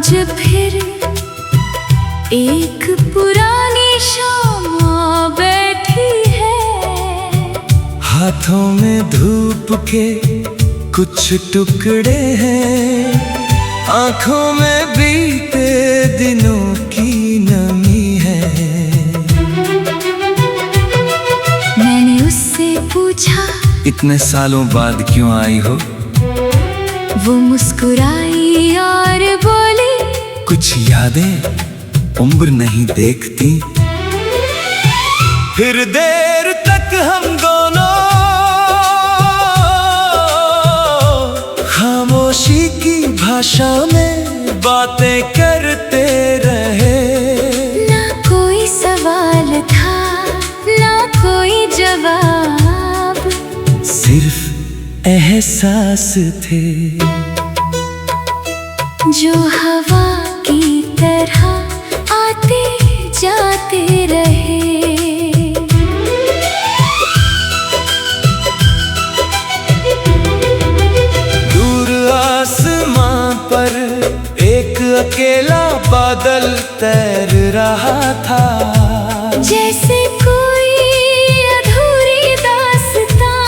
आज फिर एक पुरानी शाम बैठी है। हाथों में धूप के कुछ टुकड़े हैं, आंखों में बीते दिनों की नमी है। मैंने उससे पूछा, इतने सालों बाद क्यों आई हो? वो मुस्कुराई और बोली, कुछ यादें उम्र नहीं देखती। फिर देर तक हम दोनों खामोशी की भाषा में बातें करते रहे। ना कोई सवाल था, ना कोई जवाब, सिर्फ एहसास थे जो हवा की तरह आते जाते रहे। दूर आसमां पर एक अकेला बादल तैर रहा था, जैसे कोई अधूरी दास्तां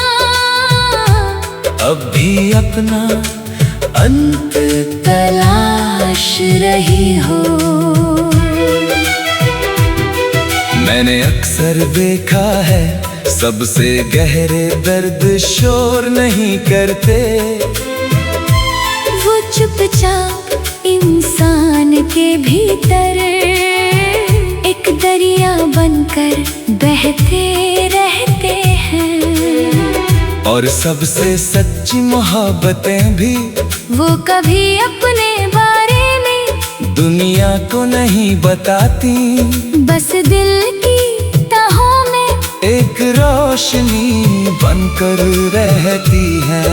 अब भी अपना अंत तलाश रही हो। मैंने अक्सर देखा है, सबसे गहरे दर्द शोर नहीं करते। वो चुपचाप इंसान के भीतर एक दरिया बनकर बहते रहते हैं। और सबसे सच्ची मोहब्बतें भी वो कभी अपने बारे में दुनिया को नहीं बताती, बस दिल की तहों में एक रोशनी बनकर रहती है।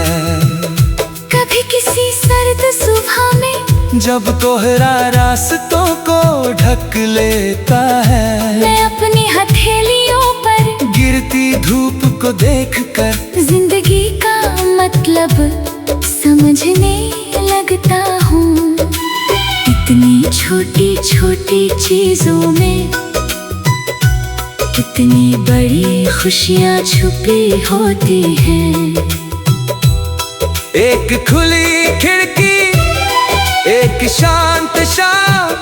कभी किसी सर्द सुबह में जब कोहरा रास्तों को ढक लेता है, मैं अपनी हथेलियों पर गिरती धूप को देखकर जिंदगी का मतलब समझने लगता हूँ। इतनी छोटी छोटी चीजों में इतनी बड़ी खुशियाँ छुपी होती हैं। एक खुली खिड़की, एक शांत शाम,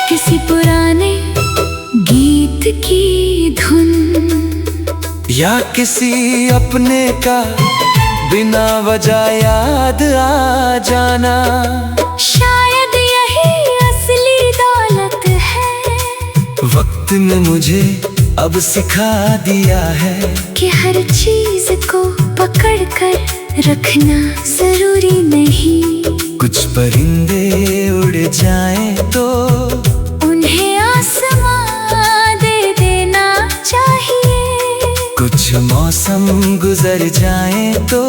किसी पुराने गीत की धुन, या किसी अपने का बिना वजह याद आ जाना। शायद यही असली दौलत है। वक्त ने मुझे अब सिखा दिया है कि हर चीज को पकड़ कर रखना जरूरी नहीं। कुछ परिंदे उड़ जाएं तो उन्हें आसमां दे देना चाहिए। कुछ मौसम गुजर जाएं तो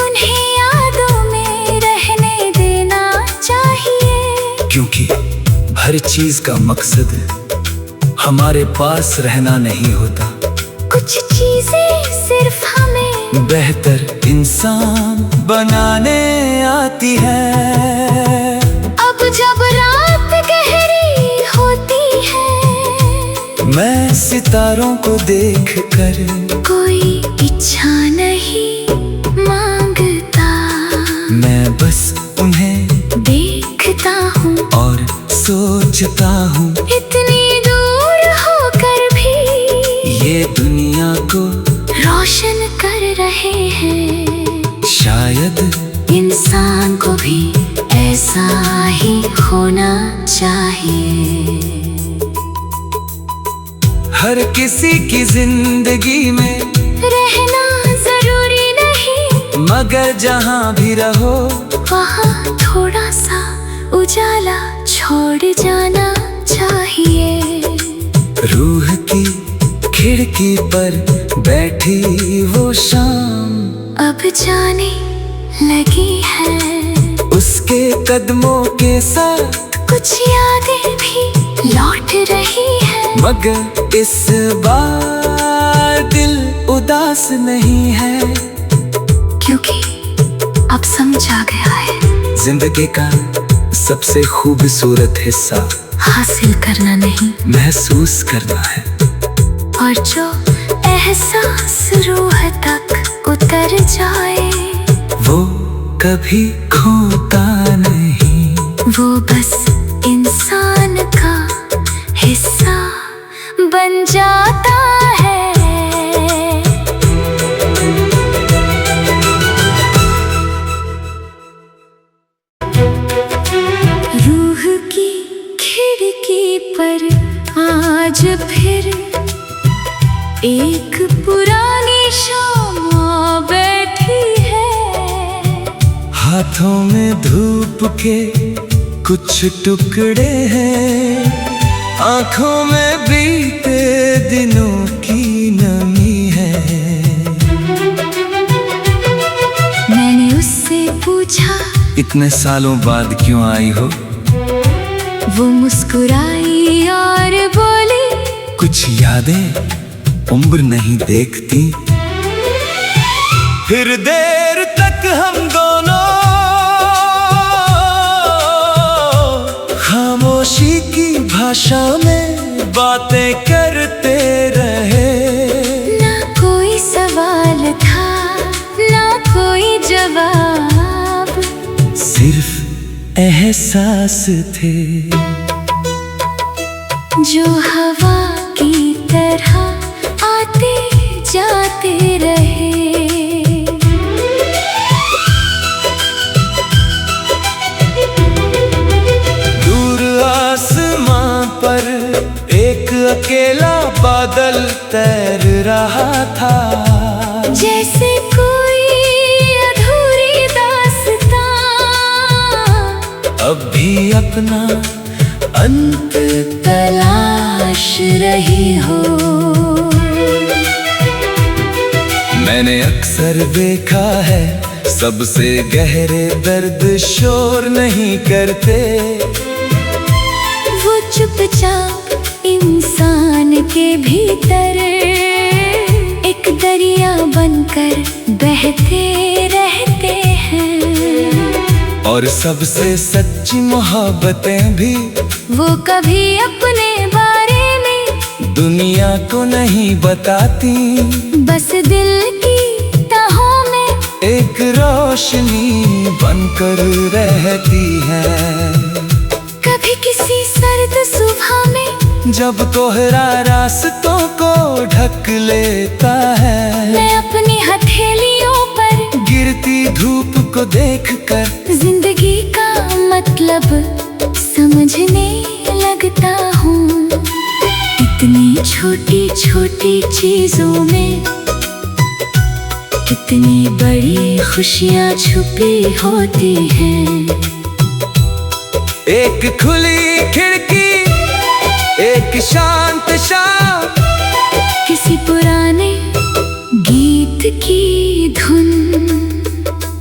उन्हें यादों में रहने देना चाहिए। क्योंकि हर चीज का मकसद हमारे पास रहना नहीं होता। कुछ चीजें सिर्फ हमें बेहतर इंसान बनाने आती है। अब जब रात गहरी होती है, मैं सितारों को देखकर कोई इच्छा नहीं मांगता। मैं बस उन्हें देखता हूँ और सोचता हूँ, इतनी दूर होकर भी ये दुनिया को रोशन कर रहे हैं। शायद इंसान को भी ऐसा ही होना चाहिए। हर किसी की जिंदगी में रहना जरूरी नहीं, मगर जहाँ भी रहो वहाँ थोड़ा सा उजाला छोड़ जाना चाहिए। रूह की खिड़की पर बैठी वो शाम अब जाने लगी है, उसके कदमों के साथ कुछ यादें भी लौट रही है। मगर इस बार दिल उदास नहीं है, क्योंकि अब समझ आ गया है जिंदगी का सबसे खूबसूरत हिस्सा हासिल करना नहीं, महसूस करना है। और जो एहसास रूह तक उतर जाए वो कभी खोता नहीं। वो बस इंसान का हिस्सा बन जाता है। रूह की खिड़की पर आज फिर एक पुरानी शामा बैठी है। हाथों में धूप के कुछ टुकड़े हैं, आंखों में बीते दिनों की नमी है। मैंने उससे पूछा, इतने सालों बाद क्यों आई हो? वो मुस्कुराई और बोली, कुछ यादें उम्र नहीं देखती। फिर देर तक हम दोनों खामोशी की भाषा में बातें करते रहे। ना कोई सवाल था, ना कोई जवाब, सिर्फ एहसास थे जो हवा की तरह आते जाते रहे। अकेला बादल तैर रहा था, जैसे कोई अधूरी दास्तां अब भी अपना अंत तलाश रही हो। मैंने अक्सर देखा है, सबसे गहरे दर्द शोर नहीं करते। वो चुपचाप इंसान के भीतर एक दरिया बनकर बहते रहते हैं। और सबसे सच्ची मोहब्बतें भी वो कभी अपने बारे में दुनिया को नहीं बताती, बस दिल की तहों में एक रोशनी बनकर रहती है। कभी किसी सर्द सुबह में जब कोहरा रास्तों को ढक लेता है, मैं अपनी हथेलियों पर गिरती धूप को देखकर जिंदगी का मतलब समझने लगता हूँ। इतनी छोटी छोटी चीजों में कितनी बड़ी खुशियाँ छुपी होती हैं। एक खुली खिड़की, एक शांत शाम, किसी पुराने गीत की धुन,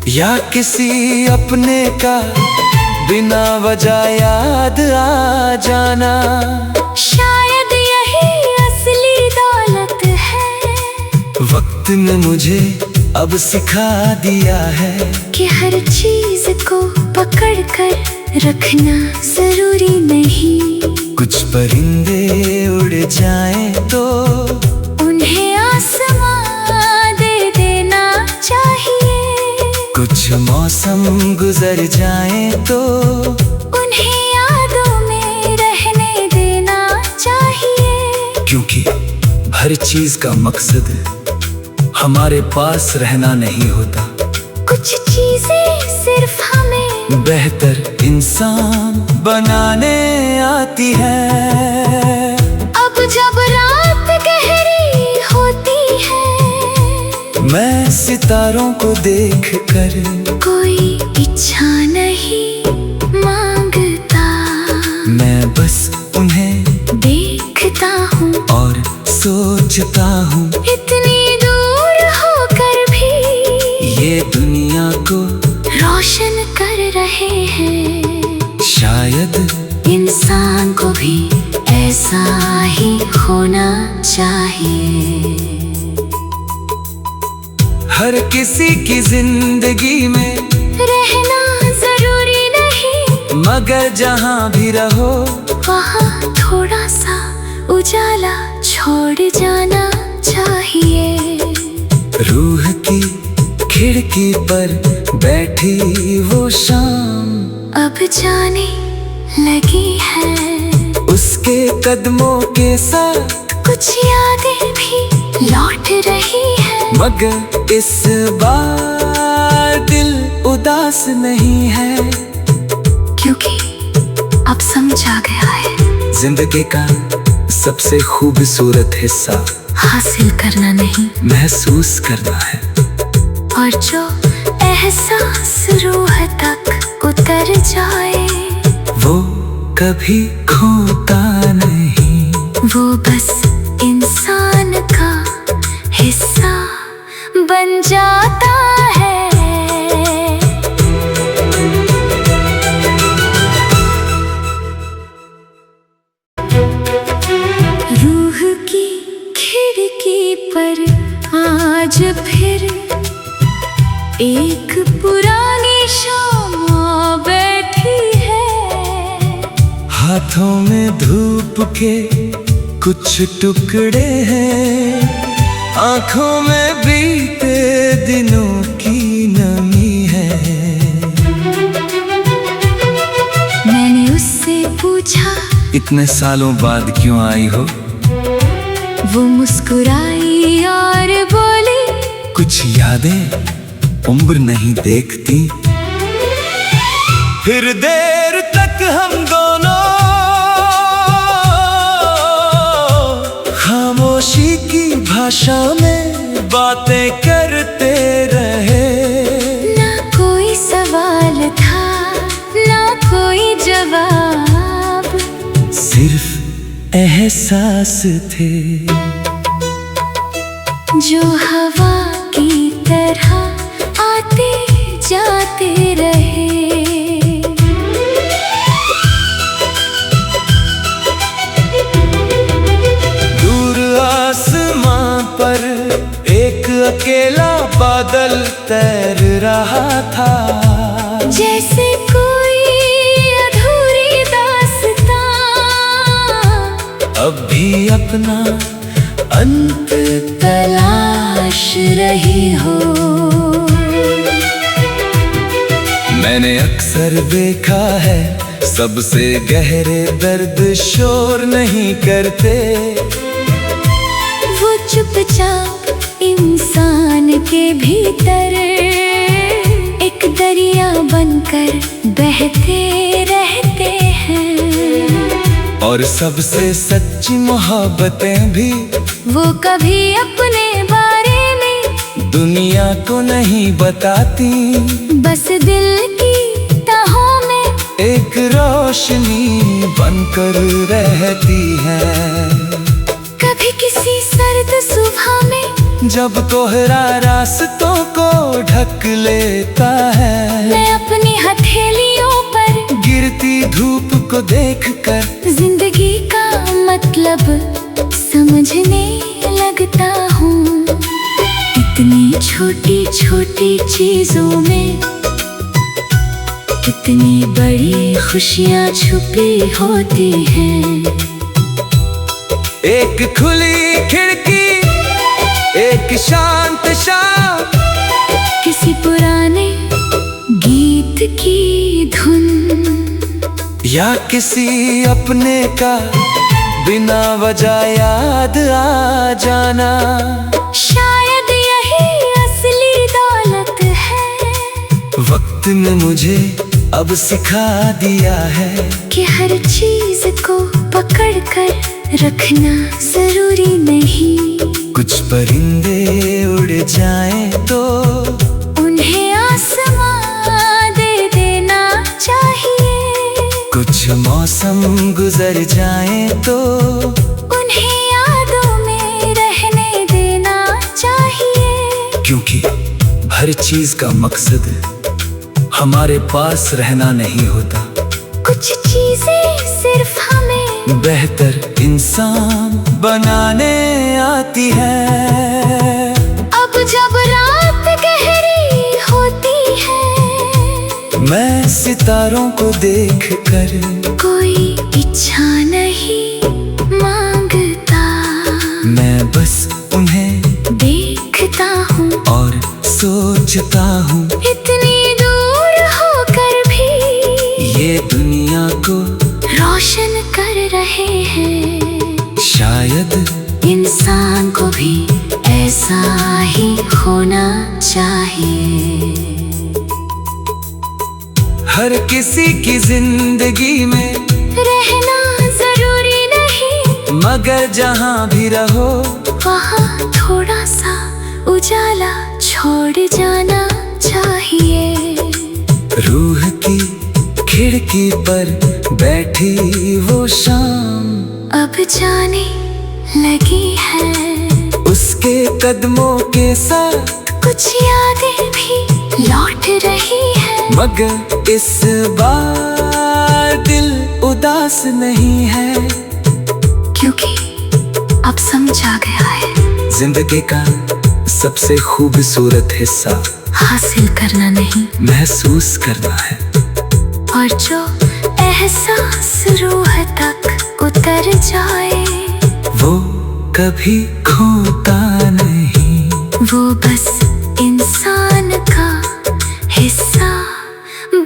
या किसी अपने का बिना वजह याद आ जाना। शायद यही असली दौलत है। वक्त ने मुझे अब सिखा दिया है कि हर चीज को पकड़ कर रखना जरूरी नहीं। कुछ परिंदे उड़ जाएं तो उन्हें आसमां दे देना चाहिए। कुछ मौसम गुजर जाएं तो उन्हें यादों में रहने देना चाहिए। क्योंकि हर चीज का मकसद हमारे पास रहना नहीं होता। कुछ चीजें सिर्फ हमें बेहतर इंसान बनाने आती है। अब जब रात गहरी होती है, मैं सितारों को देखकर कोई इच्छा नहीं मांगता। मैं बस उन्हें देखता हूँ और सोचता हूँ, इतनी दूर होकर भी ये दुनिया को रोशन कर रहे हैं। शायद इंसान को भी ऐसा ही होना चाहिए। हर किसी की जिंदगी में रहना जरूरी नहीं, मगर जहाँ भी रहो वहाँ थोड़ा सा उजाला छोड़ जाना चाहिए। रूह की खिड़की पर बैठी वो शाम अब जाने लगी है, उसके कदमों के साथ कुछ यादें भी लौट रही है। मगर इस बार दिल उदास नहीं है, क्योंकि अब समझ आ गया है जिंदगी का सबसे खूबसूरत हिस्सा हासिल करना नहीं, महसूस करना है। और जो एहसास रूह तक उतर जाए वो कभी खोता नहीं, वो बस इंसान का हिस्सा बन जाता है। रूह की खिड़की पर आज फिर एक पुरानी शाम आ बैठी है। हाथों में धूप के कुछ टुकड़े हैं, आंखों में बीते दिनों की नमी है। मैंने उससे पूछा इतने सालों बाद क्यों आई हो? वो मुस्कुराई और बोली कुछ यादें उम्र नहीं देखती। फिर देर तक हम दोनों खामोशी की भाषा में बातें करते रहे। ना कोई सवाल था ना कोई जवाब, सिर्फ एहसास थे जो हवा की तरह आते जाते रहे। दूर आसमां पर एक अकेला बादल तैर रहा था, जैसे कोई अधूरी दास्तां अब भी अपना अंत तलाश रही हो। मैंने अक्सर देखा है सबसे गहरे दर्द शोर नहीं करते। वो चुपचाप इंसान के भीतर एक दरिया बनकर बहते रहते हैं। और सबसे सच्ची मोहब्बतें भी वो कभी अपने बारे में दुनिया को नहीं बताती, बस दिल की तहों में एक रोशनी बनकर रहती है। कभी किसी सर्द सुबह में जब कोहरा रास्तों को ढक लेता है, मैं अपनी हथेलियों पर गिरती धूप को देखकर जिंदगी का मतलब समझने लगता हूँ। इतनी छोटी छोटी चीजों में कितनी बड़ी खुशियाँ छुपी होती हैं। एक खुली खिड़की, एक शांत शाम, किसी पुराने गीत की धुन, या किसी अपने का बिना वजह याद आ जाना। शायद यही असली दौलत है। वक्त ने मुझे अब सिखा दिया है कि हर चीज को पकड़ कर रखना जरूरी नहीं। कुछ परिंदे उड़ जाएं तो उन्हें आसमां दे देना चाहिए। कुछ मौसम गुजर जाएं तो उन्हें यादों में रहने देना चाहिए। क्योंकि हर चीज का मकसद हमारे पास रहना नहीं होता। कुछ चीजें सिर्फ हमें बेहतर इंसान बनाने आती है। अब जब रात गहरी होती है, मैं सितारों को देख कर कोई इच्छा नहीं मांगता, मैं बस उन्हें देखता हूँ और सोचता हूँ। इतनी दूर होकर भी ये दुनिया को रोशन कर रहे हैं। शायद इंसान को भी ऐसा ही होना चाहिए। हर किसी की जिंदगी में रहना जरूरी नहीं, मगर जहाँ भी रहो वहाँ थोड़ा सा उजाला छोड़ जाना चाहिए। रूह की खिड़की पर बैठी वो शाम अब जाने लगी है, उसके कदमों के साथ कुछ यादें भी लौट रही है। मगर इस बार दिल उदास नहीं है, क्योंकि अब समझ आ गया है जिंदगी का सबसे खूबसूरत हिस्सा हासिल करना नहीं, महसूस करना है। और जो एहसास रूह तक उतर जाए वो कभी खोता नहीं, वो बस इंसान का हिस्सा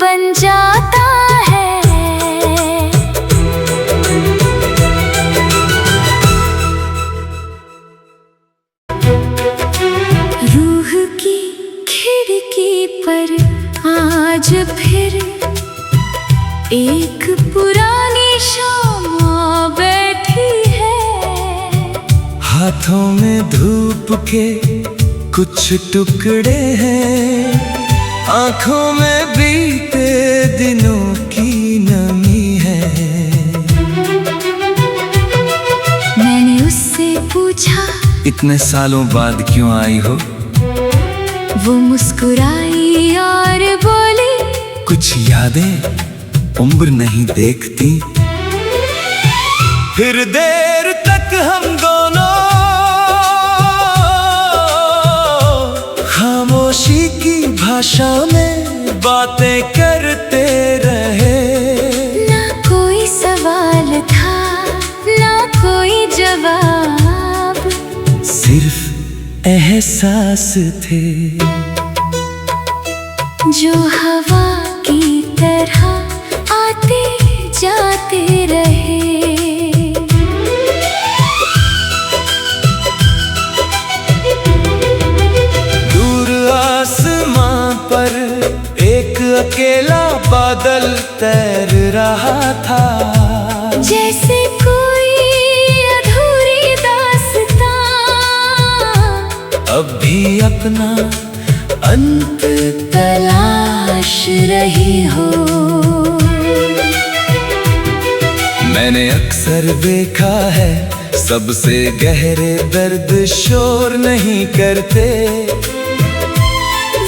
बन जाता है। रूह की खिड़की पर आज फिर एक पुरानी शाम आ बैठी है। हाथों में धूप के कुछ टुकड़े हैं, आंखों में बीते दिनों की नमी है। मैंने उससे पूछा इतने सालों बाद क्यों आई हो? वो मुस्कुराई और बोली कुछ यादें उम्र नहीं देखती। फिर देर तक हम दोनों खामोशी की भाषा में बातें करते रहे। ना कोई सवाल था ना कोई जवाब, सिर्फ एहसास थे जो हवा की तरह आते जाते रहे। दूर आसमां पर एक अकेला बादल तैर रहा था, जैसे कोई अधूरी दास्तां अब भी अपना अंत तलाश रही हो। मैंने अक्सर देखा है सबसे गहरे दर्द शोर नहीं करते।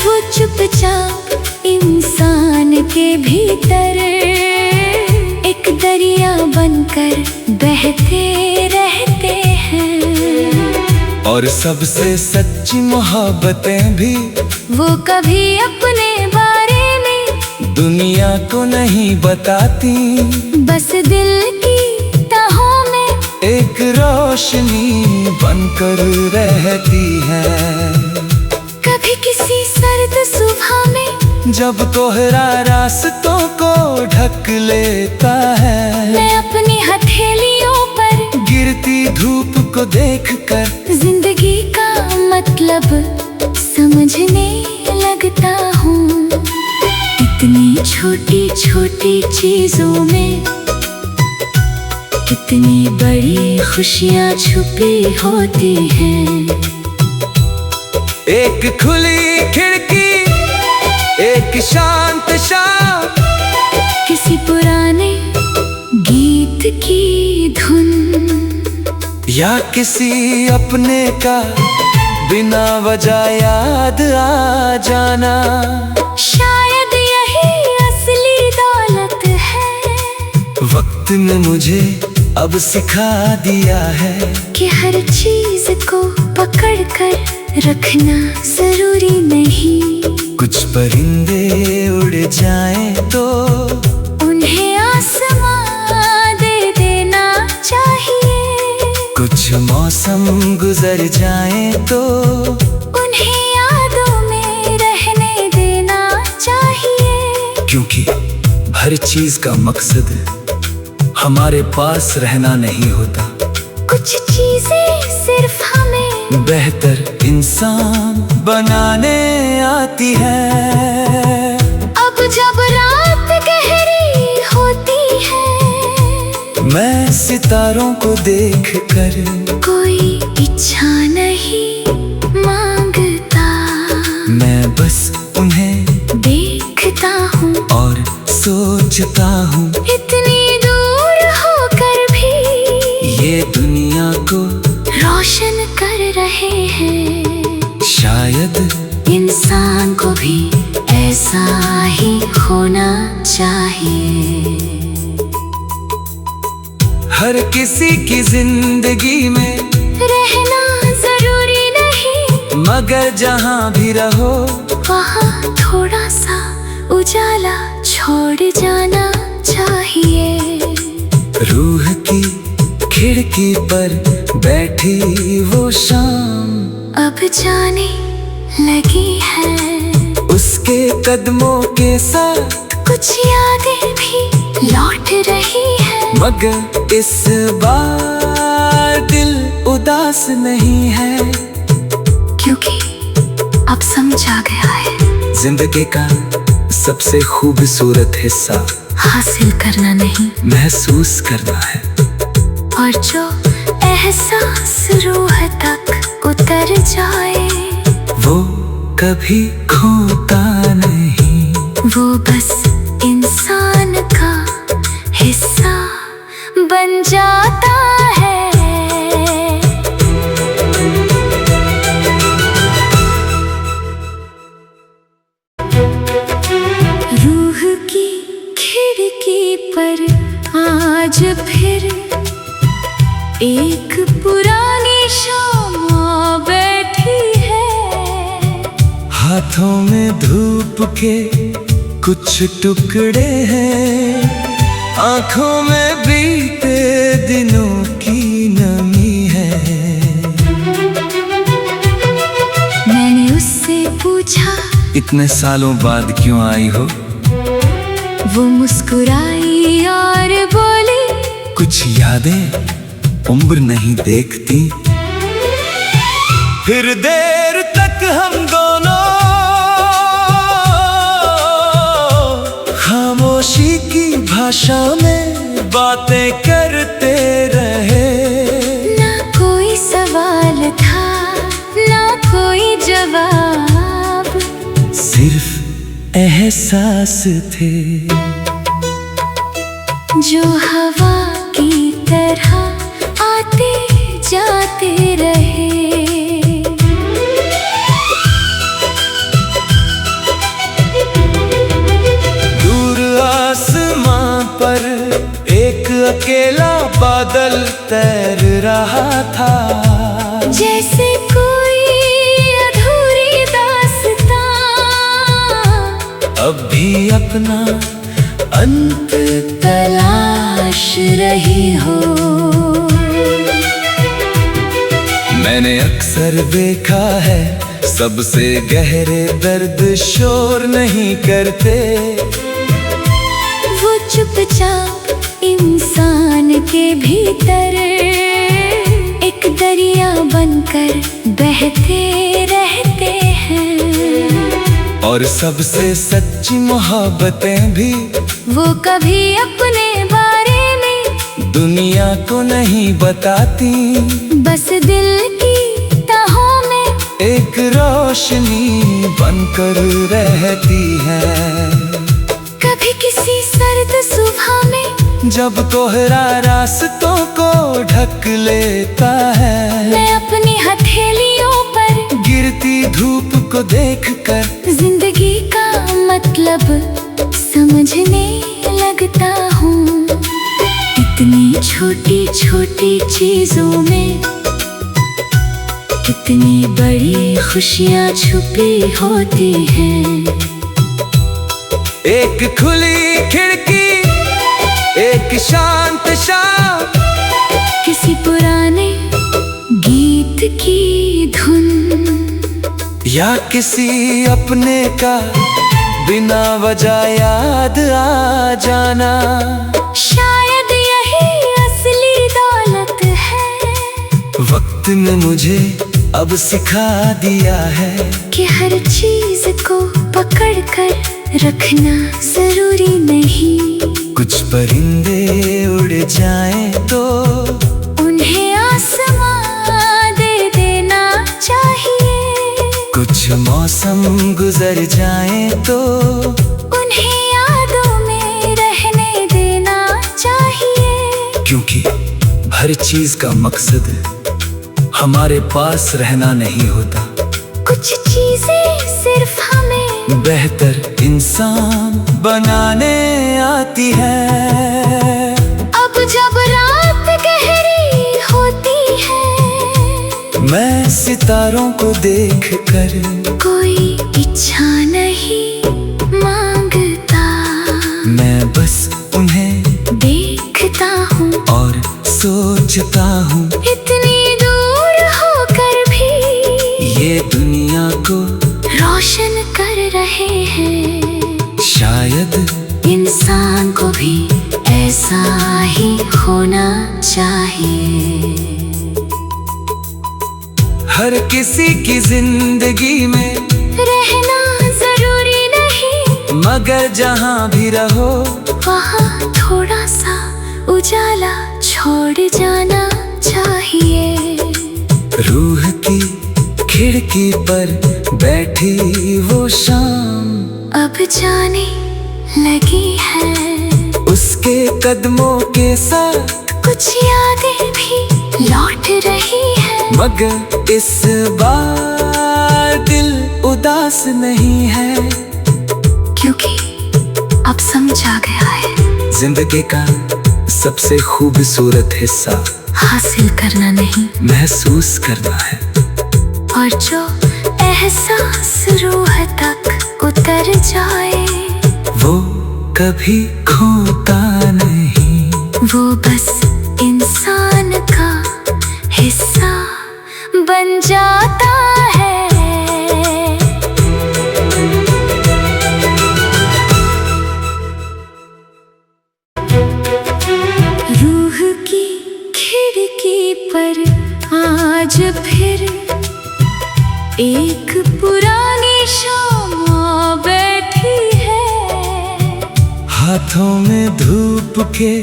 वो चुपचाप इंसान के भीतर एक दरिया बनकर बहते रहते हैं। और सबसे सच्ची मोहब्बतें भी वो कभी अपने बारे में दुनिया को नहीं बताती, बस दिल की तहों में एक रोशनी बनकर रहती है। कभी किसी सर्द सुबह में जब कोहरा रास्तों को ढक लेता है, मैं अपनी हथेलियों पर गिरती धूप को देखकर जिंदगी का मतलब समझने लगता हूँ। इतनी छोटी छोटी चीजों में कितनी बड़ी खुशियाँ छुपी होती हैं। एक खुली खिड़की, एक शांत शाम, किसी पुराने गीत की धुन, या किसी अपने का बिना वजह याद आ जाना। शायद यही असली दौलत है। वक्त ने मुझे अब सिखा दिया है कि हर चीज को पकड़ कर रखना जरूरी नहीं। कुछ परिंदे उड़ जाएं तो उन्हें आसमां दे देना चाहिए। कुछ मौसम गुजर जाएं तो उन्हें यादों में रहने देना चाहिए। क्योंकि हर चीज का मकसद हमारे पास रहना नहीं होता। कुछ चीजें सिर्फ हमें बेहतर इंसान बनाने आती है। अब जब रात गहरी होती है, मैं सितारों को देख कर कोई इच्छा नहीं मांगता। मैं बस उन्हें देखता हूँ और सोचता हूँ, इतनी दूर होकर भी ये दुनिया को रोशन कर रहे हैं। शायद इंसान को भी ऐसा ही होना चाहिए। हर किसी की जिंदगी में रहना जरूरी नहीं, मगर जहाँ भी रहो वहाँ थोड़ा सा उजाला छोड़ जाना चाहिए। रूह की खिड़की पर बैठी वो शाम अब जाने लगी है, उसके कदमों के साथ कुछ यादें भी लौट रही है। मगर इस बार दिल उदास नहीं है, क्योंकि अब समझ आ गया है, जिंदगी का सबसे खूबसूरत हिस्सा हासिल करना नहीं, महसूस करना है। और जो एहसास रूह तक उतर जाए, वो कभी खोता नहीं। वो बस इंसान का हिस्सा बन जाता है। रूह की खिड़की पर आज फिर एक पुरानी शाम बैठी है। हाथों में धूप के कुछ टुकड़े हैं, आंखों में बीते दिनों की नमी है। मैंने उससे पूछा, इतने सालों बाद क्यों आई हो? वो मुस्कुराई और बोली, कुछ यादें उम्र नहीं देखती। फिर देर तक हम दोनों खामोशी की भाषा में बातें करते रहे। ना कोई सवाल था, ना कोई जवाब, सिर्फ एहसास थे जो हवा की तरह आते जाते रहे। दूर आसमां पर एक अकेला बादल तैर रहा था, जैसे कोई अधूरी दास्तां अब भी अपना अंत तलाश रही हो। मैंने अक्सर देखा है, सबसे गहरे दर्द शोर नहीं करते। वो चुपचाप इंसान के भीतर एक दरिया बनकर बहते रहते हैं। और सबसे सच्ची मोहब्बतें भी वो कभी अपने बारे में दुनिया को नहीं बताती, बस दिल की तहों में एक रोशनी बनकर रहती है। कभी किसी सर्द सुबह में जब कोहरा रास्तों को ढक लेता है, मैं अपनी हथेलियों पर गिरती धूप को देखकर जिंदगी का मतलब समझने लगता हूँ। इतनी छोटी छोटी चीजों में कितनी बड़ी खुशियाँ छुपी होती हैं। एक खुली खिड़की, एक शांत शाम, किसी पुराने गीत की धुन, या किसी अपने का बिना वजह याद आ जाना। शायद यही असली दौलत है, वक्त ने मुझे अब सिखा दिया है कि हर चीज को पकड़ कर रखना जरूरी नहीं। कुछ परिंदे उड़ जाएं तो उन्हें आसमां दे देना चाहिए, कुछ मौसम गुजर जाएं तो उन्हें यादों में रहने देना चाहिए। क्योंकि हर चीज का मकसद हमारे पास रहना नहीं होता, कुछ चीजें सिर्फ हमें बेहतर इंसान बनाने आती है। अब जब रात गहरी होती है, मैं सितारों को देख कर कोई इच्छा नहीं मांगता, मैं बस उन्हें देखता हूँ और सोचता हूँ। इतनी दूर होकर भी ये दुनिया को रोशन कर रहे हैं। शायद इंसान को भी ऐसा ही होना चाहिए। हर किसी की जिंदगी में रहना जरूरी नहीं, मगर जहाँ भी रहो वहाँ थोड़ा सा उजाला छोड़ जाना चाहिए। रूह की खिड़की पर बैठी वो शाम अब जाने लगी है, उसके कदमों के साथ कुछ यादें भी लौट रही है। मगर इस बार दिल उदास नहीं है, क्योंकि अब समझ आ गया है, जिंदगी का सबसे खूबसूरत हिस्सा हासिल करना नहीं, महसूस करना है। और जो एहसास रूह तक उतर जाए, वो कभी खोता नहीं, वो बस इंसान का हिस्सा बन जाता है। रूह की खिड़की पर आज फिर एक पुरानी शाम बैठी है। हाथों में धूप के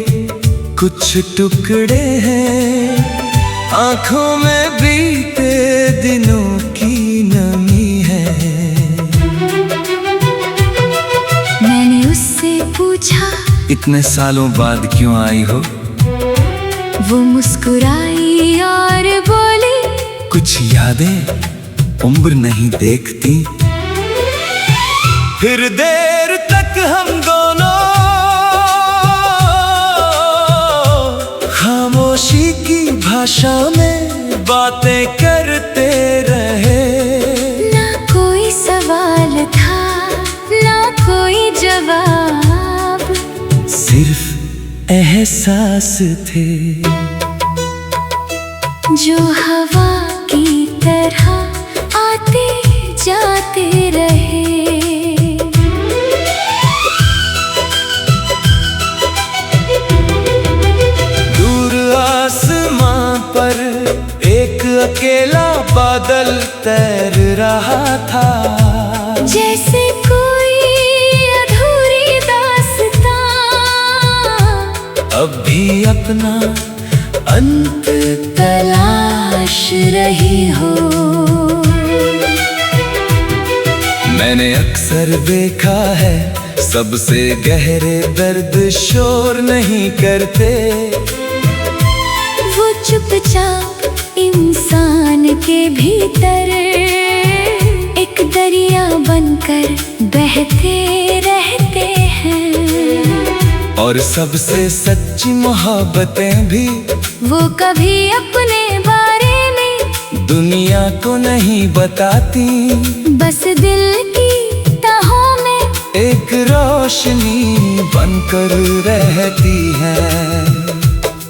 कुछ टुकड़े हैं, आंखों में बीते दिनों की नमी है। मैंने उससे पूछा, इतने सालों बाद क्यों आई हो? वो मुस्कुराई और बोली, कुछ यादें उम्र नहीं देखती। फिर देर तक हम दोनों खामोशी की भाषा में बातें करते रहे। ना कोई सवाल था, ना कोई जवाब, सिर्फ एहसास थे जो हवा की तरह आते जाते रहे। दूर आसमां पर एक अकेला बादल तैर रहा था, जैसे कोई अधूरी दास्तां अब भी अपना अंत तलाश रही हो। मैंने अक्सर देखा है, सबसे गहरे दर्द शोर नहीं करते। वो चुपचाप इंसान के भीतर एक दरिया बनकर बहते रहते हैं। और सबसे सच्ची मोहब्बतें भी वो कभी अपने बारे में दुनिया को नहीं बताती, बस दिल की तहों में एक रोज रोशनी बनकर रहती हैं।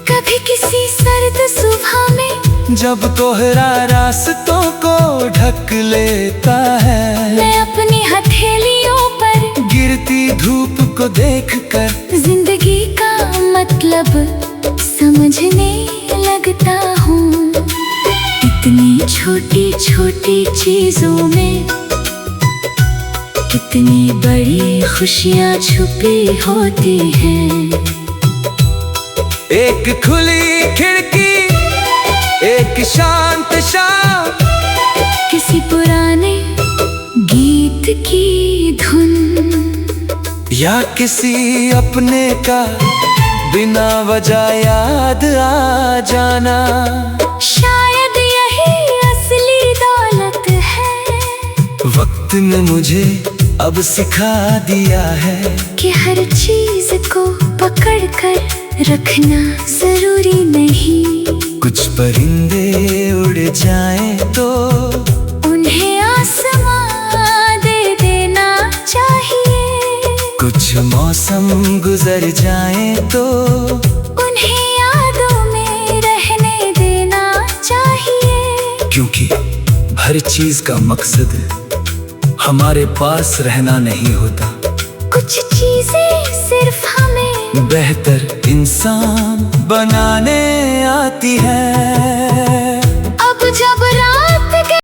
कभी किसी सर्द सुबह में जब कोहरा रास्तों को ढक लेता है, मैं अपनी हथेलियों पर गिरती धूप को देखकर जिंदगी का मतलब समझने लगता हूँ। इतनी छोटी छोटी चीजों में कितनी बड़ी खुशियाँ छुपी होती हैं। एक खुली खिड़की, एक शांत शाम, किसी पुराने गीत की धुन, या किसी अपने का बिना वजह याद आ जाना। शायद यही असली दौलत है। वक्त ने मुझे अब सिखा दिया है कि हर चीज को पकड़ कर रखना जरूरी नहीं। कुछ परिंदे उड़ जाएं तो उन्हें आसमां दे देना चाहिए। कुछ मौसम गुजर जाएं तो उन्हें यादों में रहने देना चाहिए। क्योंकि हर चीज का मकसद हमारे पास रहना नहीं होता। कुछ चीजें सिर्फ हमें बेहतर इंसान बनाने आती है।